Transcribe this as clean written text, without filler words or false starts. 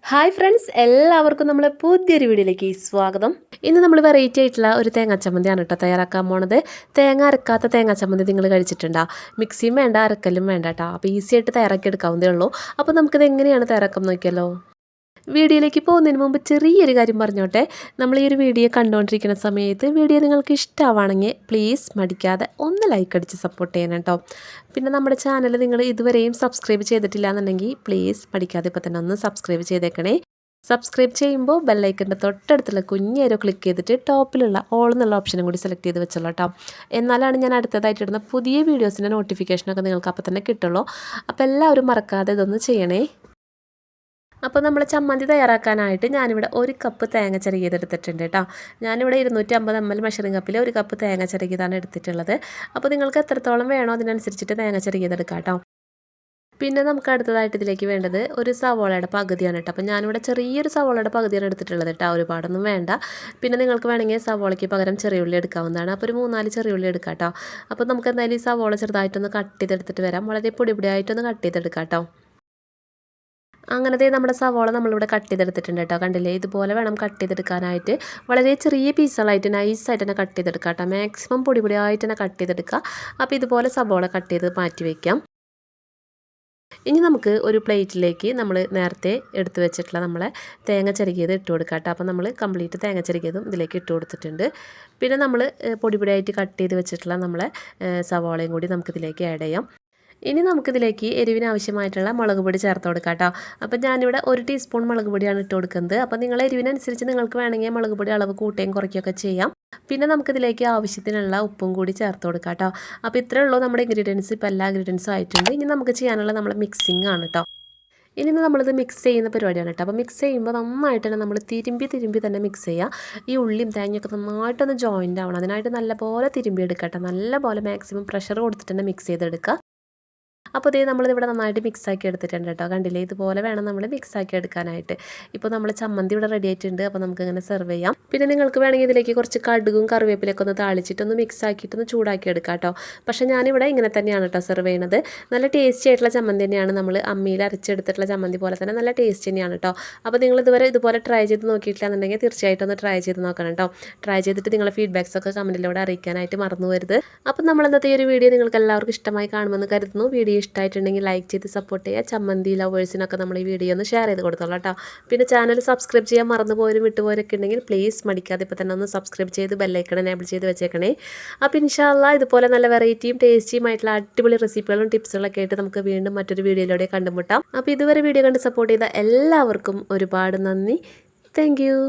Hi friends, എല്ലാവർക്കും നമ്മളെ പുതിയൊരു വീഡിയോയിലേക്ക് സ്വാഗതം. ഇന്ന് നമ്മൾ വെറൈറ്റി ആയിട്ടുള്ള ഒരു തേങ്ങാ ചമ്മന്തിയാണ് കേട്ടോ തയ്യാറാക്കാൻ പോണത്. തേങ്ങ അരക്കാത്ത തേങ്ങാ ചമ്മന്തി നിങ്ങൾ കഴിച്ചിട്ടുണ്ടോ? മിക്സിയും വേണ്ട, അരക്കല്ലും വേണ്ട കേട്ടോ. അപ്പോൾ ഈസി ആയിട്ട് തയ്യാറാക്കി എടുക്കാവുന്നതേ ഉള്ളൂ. അപ്പോൾ നമുക്കിത് എങ്ങനെയാണ് തയ്യാറാക്കാൻ നോക്കിയാലോ. വീഡിയോയിലേക്ക് പോകുന്നതിന് മുമ്പ് ചെറിയൊരു കാര്യം പറഞ്ഞോട്ടെ. നമ്മൾ ഈ ഒരു വീഡിയോ കണ്ടുകൊണ്ടിരിക്കുന്ന സമയത്ത് വീഡിയോ നിങ്ങൾക്ക് ഇഷ്ടമാണെങ്കിൽ പ്ലീസ് മടിക്കാതെ ഒന്ന് ലൈക്ക് അടിച്ച് സപ്പോർട്ട് ചെയ്യണം കേട്ടോ. പിന്നെ നമ്മുടെ ചാനൽ നിങ്ങൾ ഇതുവരെയും സബ്സ്ക്രൈബ് ചെയ്തിട്ടില്ല എന്നുണ്ടെങ്കിൽ പ്ലീസ് മടിക്കാതെ ഇപ്പോൾ തന്നെ ഒന്ന് സബ്സ്ക്രൈബ് ചെയ്തേക്കണേ. സബ്സ്ക്രൈബ് ചെയ്യുമ്പോൾ ബെല്ലൈക്കൻ്റെ തൊട്ടടുത്തുള്ള കുഞ്ഞേരോ ക്ലിക്ക് ചെയ്തിട്ട് ടോപ്പിലുള്ള ഓൾ എന്നുള്ള ഓപ്ഷനും കൂടി സെലക്ട് ചെയ്ത് വെച്ചോളൂ കേട്ടോ. എന്നാലാണ് ഞാൻ അടുത്തതായിട്ടിടുന്ന പുതിയ വീഡിയോസിൻ്റെ നോട്ടിഫിക്കേഷനൊക്കെ നിങ്ങൾക്ക് അപ്പോൾ തന്നെ കിട്ടുള്ളൂ. അപ്പോൾ എല്ലാവരും മറക്കാതെ ഇതൊന്ന് ചെയ്യണേ. അപ്പോൾ നമ്മൾ ചമ്മന്തി തയ്യാറാക്കാനായിട്ട് ഞാനിവിടെ 1 കപ്പ് തേങ്ങ ചിരകിയതെടുത്തിട്ടുണ്ട് കേട്ടോ. ഞാനിവിടെ 250 ml മെഷറിംഗ് കപ്പിൽ 1 കപ്പ് തേങ്ങ ചിരകിയതാണ് എടുത്തിട്ടുള്ളത്. അപ്പോൾ നിങ്ങൾക്ക് എത്രത്തോളം വേണോ അതിനനുസരിച്ചിട്ട് തേങ്ങ ചിരകിയതെടുക്കാം കേട്ടോ. പിന്നെ നമുക്ക് അടുത്തതായിട്ട് ഇതിലേക്ക് വേണ്ടത് ഒരു സവോളയുടെ പകുതിയാണ് കേട്ടോ. അപ്പോൾ ഞാനിവിടെ ചെറിയൊരു സവോളയുടെ പകുതിയാണ് എടുത്തിട്ടുള്ളത് കേട്ടോ, ഒരുപാടൊന്നും വേണ്ട. പിന്നെ നിങ്ങൾക്ക് വേണമെങ്കിൽ സവോളയ്ക്ക് പകരം ചെറിയ ഉള്ളി എടുക്കാവുന്നതാണ്. അപ്പോൾ ഒരു 3-4 ചെറിയ ഉള്ളി എടുക്കാം കേട്ടോ. അപ്പോൾ നമുക്ക് എന്തായാലും ഈ സവോള ചെറുതായിട്ടൊന്ന് കട്ട് ചെയ്തെടുത്തിട്ട് വരാം. വളരെ പൊടിയായിട്ടൊന്ന് കട്ട് ചെയ്തെടുക്കാം കേട്ടോ. അങ്ങനത്തെ നമ്മുടെ സവോള നമ്മളിവിടെ കട്ട് ചെയ്തെടുത്തിട്ടുണ്ട് കേട്ടോ. കണ്ടില്ലേ, ഇതുപോലെ വേണം കട്ട് ചെയ്തെടുക്കാനായിട്ട്. വളരെ ചെറിയ പീസുകളായിട്ട് നൈസായിട്ട് തന്നെ കട്ട് ചെയ്തെടുക്കാം കേട്ടോ. മാക്സിമം പൊടിയായിട്ട് തന്നെ കട്ട് ചെയ്തെടുക്കുക. അപ്പോൾ ഇതുപോലെ സവോള കട്ട് ചെയ്ത് മാറ്റി വയ്ക്കാം. ഇനി നമുക്ക് ഒരു പ്ലേറ്റിലേക്ക് നമ്മൾ നേരത്തെ എടുത്തു വെച്ചിട്ടുള്ള നമ്മളെ തേങ്ങ ചിരകിയത് ഇട്ട് കൊടുക്കാം കേട്ടോ. അപ്പോൾ നമ്മൾ കംപ്ലീറ്റ് തേങ്ങ ചിരകിയതും ഇതിലേക്ക് ഇട്ട് കൊടുത്തിട്ടുണ്ട്. പിന്നെ നമ്മൾ പൊടിയായിട്ട് കട്ട് ചെയ്ത് വെച്ചിട്ടുള്ള നമ്മളെ സവോളയും കൂടി നമുക്കിതിലേക്ക് ആഡ് ചെയ്യാം. ഇനി നമുക്കിതിലേക്ക് എരിവിന് ആവശ്യമായിട്ടുള്ള മുളക് പൊടി ചേർത്ത് കൊടുക്കാം കേട്ടോ. അപ്പോൾ ഞാനിവിടെ 1 ടീസ്പൂൺ മുളക് പൊടിയാണ് ഇട്ട് കൊടുക്കുന്നത്. അപ്പോൾ നിങ്ങൾ എരിവിനനുസരിച്ച് നിങ്ങൾക്ക് വേണമെങ്കിൽ മുളക് പൊടി അളവ് കൂട്ടുകയും കുറയ്ക്കുകയൊക്കെ ചെയ്യാം. പിന്നെ നമുക്കിതിലേക്ക് ആവശ്യത്തിനുള്ള ഉപ്പും കൂടി ചേർത്ത് കൊടുക്കാം കേട്ടോ. അപ്പോൾ ഇത്രയേ ഉള്ളൂ നമ്മുടെ ഇൻഗ്രീഡിയൻസ്. ഇപ്പോൾ എല്ലാ ഇൻഗ്രീഡിയൻസും ആയിട്ടുണ്ട്. ഇനി നമുക്ക് ചെയ്യാനുള്ള നമ്മുടെ മിക്സിംഗ് ആണ് കേട്ടോ. ഇനി നമ്മളിത് മിക്സ് ചെയ്യുന്ന പരിപാടിയാണ് കേട്ടോ. അപ്പോൾ മിക്സ് ചെയ്യുമ്പോൾ നന്നായിട്ട് തന്നെ നമ്മൾ തിരുമ്പി തന്നെ മിക്സ് ചെയ്യുക. ഈ ഉള്ളിയും തേങ്ങയൊക്കെ നന്നായിട്ടൊന്ന് ജോയിൻ്റ് ആവണം. അതിനായിട്ട് നല്ലപോലെ തിരുമ്പി എടുക്കുക കേട്ടോ. നല്ലപോലെ മാക്സിമം പ്രഷർ കൊടുത്തിട്ട് തന്നെ മിക്സ് ചെയ്തെടുക്കുക. അപ്പോൾ ഇതേ നമ്മളിതിവിടെ നന്നായിട്ട് മിക്സാക്കി എടുത്തിട്ടുണ്ട് കേട്ടോ. കണ്ടില്ലേ, ഇതുപോലെ വേണം നമ്മൾ മിക്സാക്കി എടുക്കാനായിട്ട്. ഇപ്പോൾ നമ്മൾ ചമ്മന്തി ഇവിടെ റെഡി ആയിട്ടുണ്ട്. അപ്പോൾ നമുക്കിങ്ങനെ സെർവ് ചെയ്യാം. പിന്നെ നിങ്ങൾക്ക് വേണമെങ്കിൽ ഇതിലേക്ക് കുറച്ച് കടുകും കറിവേപ്പിലൊക്കെ ഒന്ന് താളിച്ചിട്ടൊന്ന് മിക്സ് ആക്കിയിട്ടൊന്ന് ചൂടാക്കി എടുക്കാം കേട്ടോ. പക്ഷേ ഞാനിവിടെ ഇങ്ങനെ തന്നെയാണ് കേട്ടോ സെർവ് ചെയ്യുന്നത്. നല്ല ടേസ്റ്റി ആയിട്ടുള്ള ചമ്മന്തി തന്നെയാണ്. നമ്മൾ അമ്മിയിൽ അരച്ചെടുത്തിട്ടുള്ള ചമ്മന്തി പോലെ തന്നെ നല്ല ടേസ്റ്റ് തന്നെയാണ് കേട്ടോ. അപ്പോൾ നിങ്ങൾ ഇതുപോലെ ട്രൈ ചെയ്ത് നോക്കിയിട്ടില്ല എന്നുണ്ടെങ്കിൽ തീർച്ചയായിട്ടും ഒന്ന് ട്രൈ ചെയ്ത് നോക്കണം കേട്ടോ. ട്രൈ ചെയ്തിട്ട് നിങ്ങളുടെ ഫീഡ്ബാക്സൊക്കെ കമൻറ്റിലൂടെ അറിയിക്കാനായിട്ട് മറന്നു വരുത്. അപ്പോൾ നമ്മൾ ഇന്നത്തെ ഈ ഒരു വീഡിയോ നിങ്ങൾക്ക് എല്ലാവർക്കും ഇഷ്ടമായി കാണുമെന്ന് കരുതുന്നു. വീഡിയോ ഇഷ്ടമായിട്ടുണ്ടെങ്കിൽ ലൈക്ക് ചെയ്ത് സപ്പോർട്ട് ചെയ്യുക. ചമ്മന്തി ലവേഴ്സിനൊക്കെ നമ്മൾ ഈ വീഡിയോ ഒന്ന് ഷെയർ ചെയ്ത് കൊടുത്തോളാം കേട്ടോ. പിന്നെ ചാനൽ സബ്സ്ക്രൈബ് ചെയ്യാൻ മറന്നുപോയവരും വിട്ടുപോയവരൊക്കെ ഉണ്ടെങ്കിൽ പ്ലീസ് മടിക്കാതെ ഇപ്പോൾ തന്നെ ഒന്ന് സബ്സ്ക്രൈബ് ചെയ്ത് ബെല്ലൈക്കൺ എനേബിൾ ചെയ്ത് വെച്ചേക്കണേ. അപ്പോൾ ഇൻഷാ അല്ലാഹ് ഇതുപോലെ നല്ല വെറൈറ്റിയും ടേസ്റ്റിയുമായിട്ടുള്ള അടിപൊളി റെസിപ്പികളും ടിപ്സുകളൊക്കെ ആയിട്ട് നമുക്ക് വീണ്ടും മറ്റൊരു വീഡിയോയിലൂടെ കണ്ടുമുട്ടാം. അപ്പോൾ ഇതുവരെ വീഡിയോ കണ്ട് സപ്പോർട്ട് ചെയ്ത എല്ലാവർക്കും ഒരുപാട് നന്ദി. Thank you.